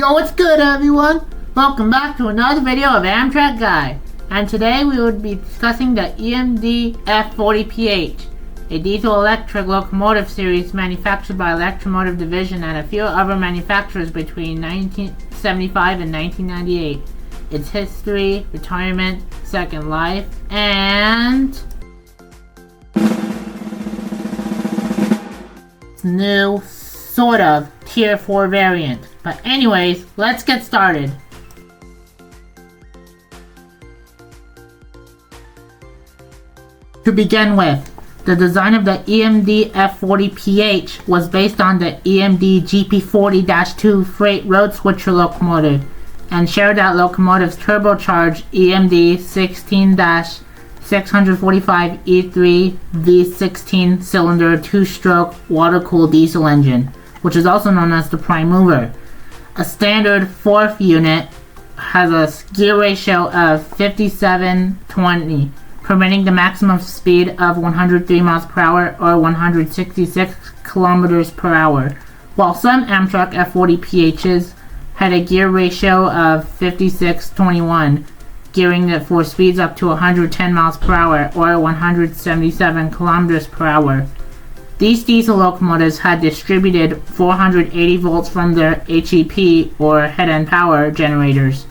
Yo, what's good everyone? Welcome back to another video of Amtrak Guy. And today we will be discussing the EMD F40PH, a diesel-electric locomotive series manufactured by Electromotive Division and a few other manufacturers between 1975 and 1998. Its history, retirement, second life, and new sort of Tier 4 variant. But anyways, let's get started. To begin with, the design of the EMD F40PH was based on the EMD GP40-2 freight road switcher locomotive and shared that locomotive's turbocharged EMD 16-645E3 V16 cylinder 2-stroke water-cooled diesel engine, which is also known as the prime mover. A standard fourth unit has a gear ratio of 57-20, permitting the maximum speed of 103 miles per hour or 166 kilometers per hour, while some Amtrak F40PHs had a gear ratio of 56-21, gearing it for speeds up to 110 miles per hour or 177 kilometers per hour. These diesel locomotives had distributed 480 volts from their HEP or head-end power generators.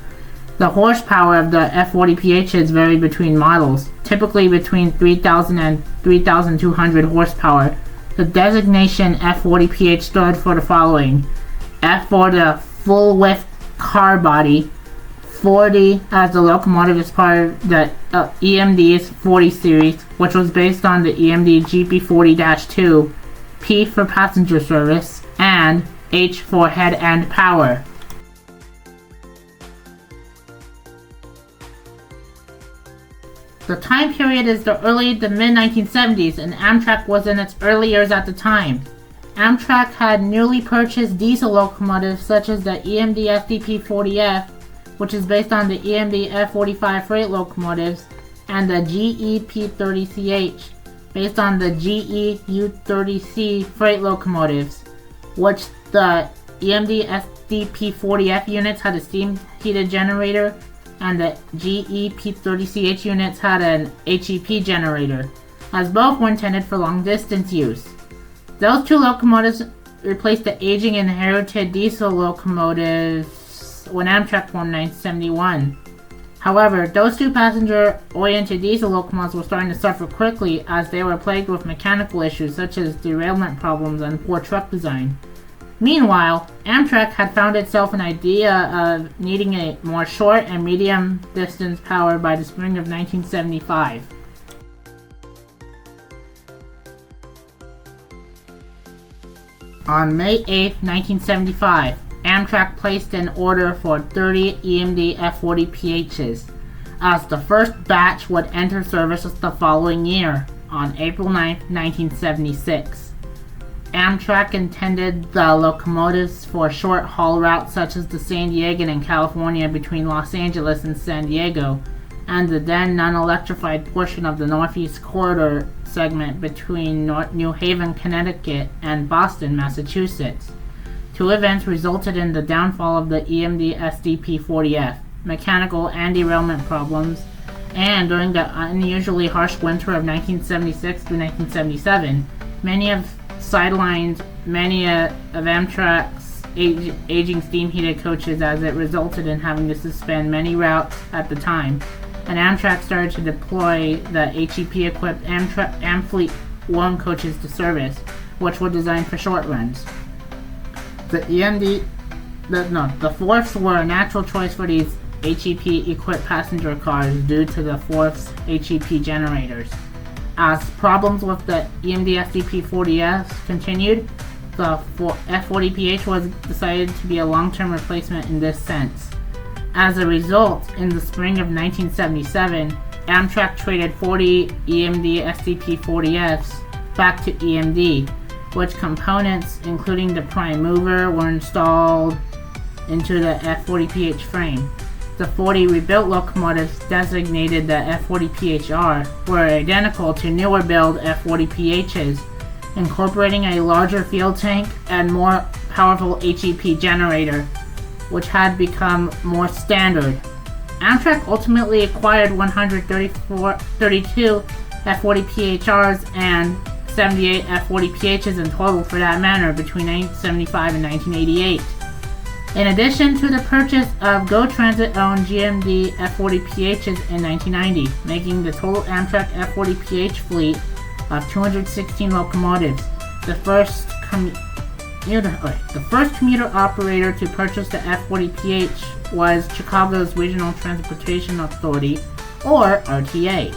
The horsepower of the F40PHs varied between models, typically between 3,000 and 3,200 horsepower. The designation F40PH stood for the following: F for the full-width car body, 40 as the locomotive is part of the EMD's 40 series, which was based on the EMD GP40-2, P for passenger service, and H for head-end power. The time period is the early to mid-1970s, and Amtrak was in its early years at the time. Amtrak had newly purchased diesel locomotives such as the EMD SDP-40F, which is based on the EMD F45 freight locomotives, and the GE P30CH, based on the GE U30C freight locomotives, which the EMD SDP-40F units had a steam-heated generator, and the GE P30CH units had an HEP generator, as both were intended for long-distance use. Those two locomotives replaced the aging inherited diesel locomotives when Amtrak formed in 1971. However, those two passenger-oriented diesel locomotives were starting to suffer quickly as they were plagued with mechanical issues such as derailment problems and poor truck design. Meanwhile, Amtrak had found itself an idea of needing a more short and medium distance power by the spring of 1975. On May 8, 1975, Amtrak placed an order for 30 EMD F40PHs, as the first batch would enter service the following year, on April 9, 1976. Amtrak intended the locomotives for short haul routes such as the San Diego and California between Los Angeles and San Diego, and the then non-electrified portion of the Northeast Corridor segment between New Haven, Connecticut and Boston, Massachusetts. Two events resulted in the downfall of the EMD SDP-40F, mechanical and derailment problems, and during the unusually harsh winter of 1976 to 1977, many of Amtrak's aging steam-heated coaches, as it resulted in having to suspend many routes at the time, and Amtrak started to deploy the HEP-equipped Amfleet 1 coaches to service, which were designed for short runs. The fourths were a natural choice for these HEP-equipped passenger cars due to the fourth's HEP generators. As problems with the EMD SDP-40F continued, the F40PH was decided to be a long-term replacement in this sense. As a result, in the spring of 1977, Amtrak traded 40 EMD SDP-40Fs back to EMD, which components, including the prime mover, were installed into the F40PH frame. The 40 rebuilt locomotives, designated the F40PHR, were identical to newer build F40PHs, incorporating a larger fuel tank and more powerful HEP generator. which had become more standard. Amtrak ultimately acquired 132 F40PHRs and 78 F40PHs in total for that matter between 1975 and 1988. In addition to the purchase of GO Transit-owned GMD F40PHs in 1990, making the total Amtrak F40PH fleet of 216 locomotives. The first commuter operator to purchase the F40PH was Chicago's Regional Transportation Authority, or RTA,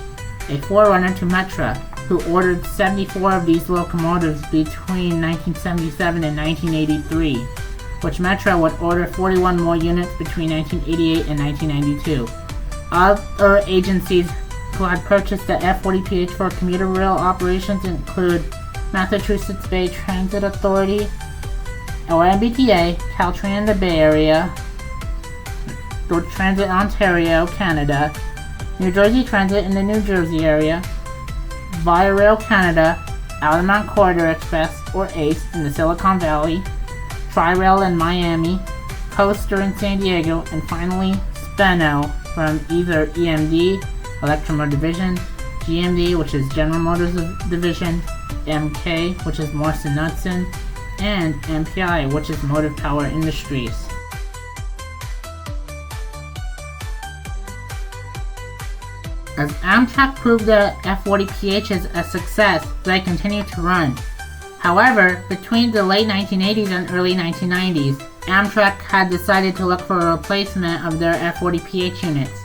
a forerunner to Metra, who ordered 74 of these locomotives between 1977 and 1983, which Metra would order 41 more units between 1988 and 1992. Other agencies who had purchased the F40PH for commuter rail operations include Massachusetts Bay Transit Authority, or MBTA, Caltrain in the Bay Area, Transit Ontario, Canada, New Jersey Transit in the New Jersey area, Via Rail Canada, Altamont Corridor Express, or ACE, in the Silicon Valley, Tri-Rail in Miami, Coaster in San Diego, and finally Speno from either EMD, Electromotive Division, GMD, which is General Motors Division, MK, which is Morrison Knudsen, and MPI, which is Motive Power Industries. As Amtrak proved the F40PHs a success, they continued to run. However, between the late 1980s and early 1990s, Amtrak had decided to look for a replacement of their F40PH units.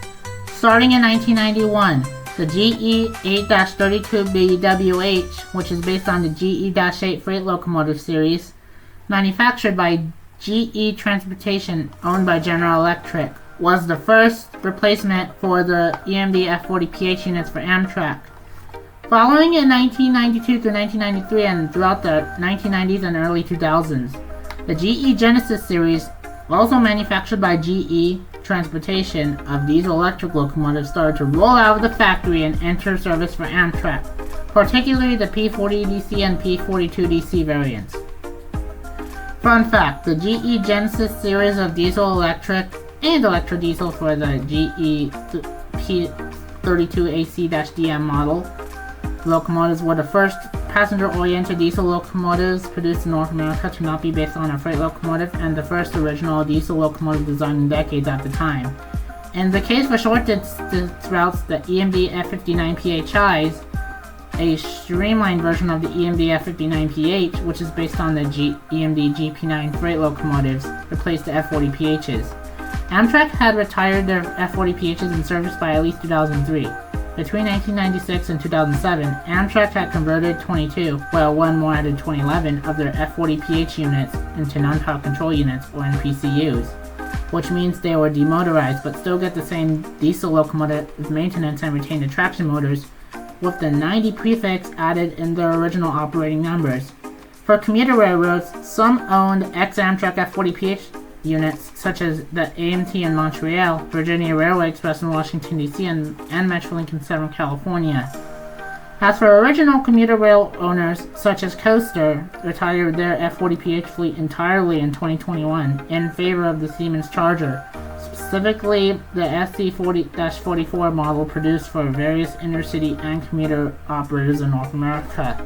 Starting in 1991, the GE 8-32BWH, which is based on the GE-8 freight locomotive series, manufactured by GE Transportation, owned by General Electric, was the first replacement for the EMD F40PH units for Amtrak. Following in 1992 through 1993 and throughout the 1990s and early 2000s, the GE Genesis series, also manufactured by GE Transportation, of diesel-electric locomotives started to roll out of the factory and enter service for Amtrak, particularly the P40DC and P42DC variants. Fun fact, the GE Genesis series of diesel-electric and electro-diesel for the GE P32AC-DM model locomotives were the first passenger-oriented diesel locomotives produced in North America to not be based on a freight locomotive, and the first original diesel locomotive designed in decades at the time. In the case for short-distance routes, the EMD F59PHIs, a streamlined version of the EMD F59PH, which is based on the EMD GP9 freight locomotives, replaced the F40PHs. Amtrak had retired their F40PHs in service by at least 2003. Between 1996 and 2007, Amtrak had converted 22, while one more added 2011, of their F40PH units into non-power control units, or NPCUs, which means they were demotorized but still get the same diesel locomotive maintenance and retain the traction motors, with the 90 prefix added in their original operating numbers. For commuter railroads, some owned ex-Amtrak F40PH units, such as the AMT in Montreal, Virginia Railway Express in Washington, D.C., and Metrolink in Southern California. As for original commuter rail owners, such as Coaster, retired their F40PH fleet entirely in 2021 in favor of the Siemens Charger, specifically the SC40-44 model produced for various intercity and commuter operators in North America.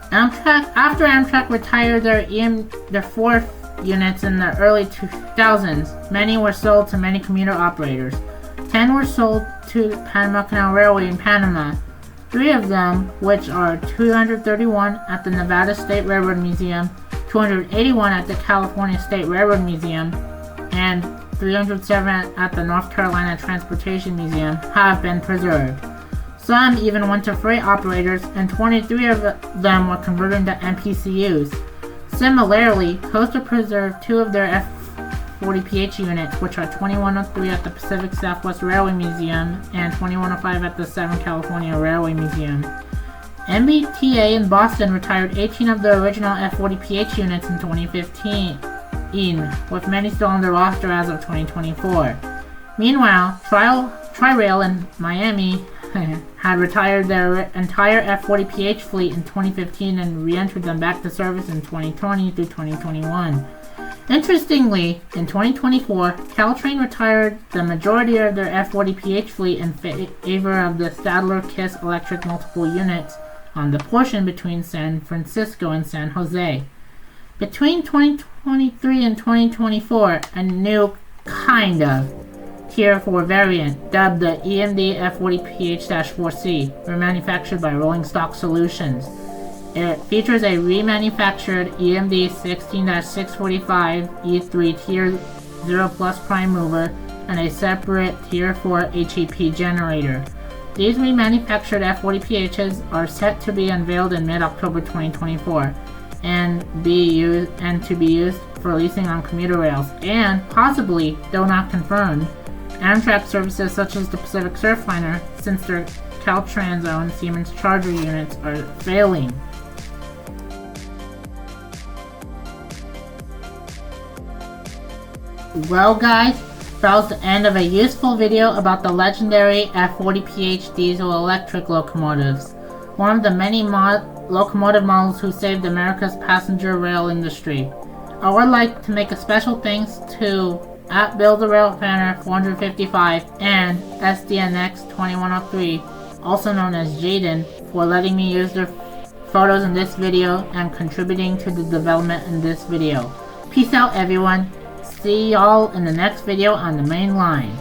After Amtrak retired their fourth units in the early 2000s, many were sold to many commuter operators. 10 were sold to Panama Canal Railway in Panama. 3 of them, which are 231 at the Nevada State Railroad Museum, 281 at the California State Railroad Museum, and 307 at the North Carolina Transportation Museum, have been preserved. Some even went to freight operators, and 23 of them were converted into NPCUs. Similarly, Coaster preserved 2 of their F40PH units, which are 2103 at the Pacific Southwest Railway Museum and 2105 at the Southern California Railway Museum. MBTA in Boston retired 18 of their original F40PH units in 2015, with many still on their roster as of 2024. Meanwhile, Tri-Rail in Miami had retired their entire F40PH fleet in 2015 and re-entered them back to service in 2020 through 2021. Interestingly, in 2024, Caltrain retired the majority of their F40PH fleet in favor of the Stadler-Kiss electric multiple units on the portion between San Francisco and San Jose. Between 2023 and 2024, a new kind of Tier 4 variant, dubbed the EMD F40PH-4C, remanufactured by Rolling Stock Solutions. It features a remanufactured EMD 16-645 E3 Tier 0 Plus prime mover and a separate Tier 4 HEP generator. These remanufactured F40PHs are set to be unveiled in mid-October 2024 and to be used for leasing on commuter rails, and possibly, though not confirmed, Amtrak services such as the Pacific Surfliner, since their Caltrans owned Siemens Charger units are failing. Well guys, that was the end of a useful video about the legendary F40PH diesel-electric locomotives, one of the many locomotive models who saved America's passenger rail industry. I would like to make a special thanks to @BuildARailFanner455 and SDNX2103, also known as Jayden, for letting me use their photos in this video and contributing to the development in this video. Peace out everyone. See y'all in the next video on the main line.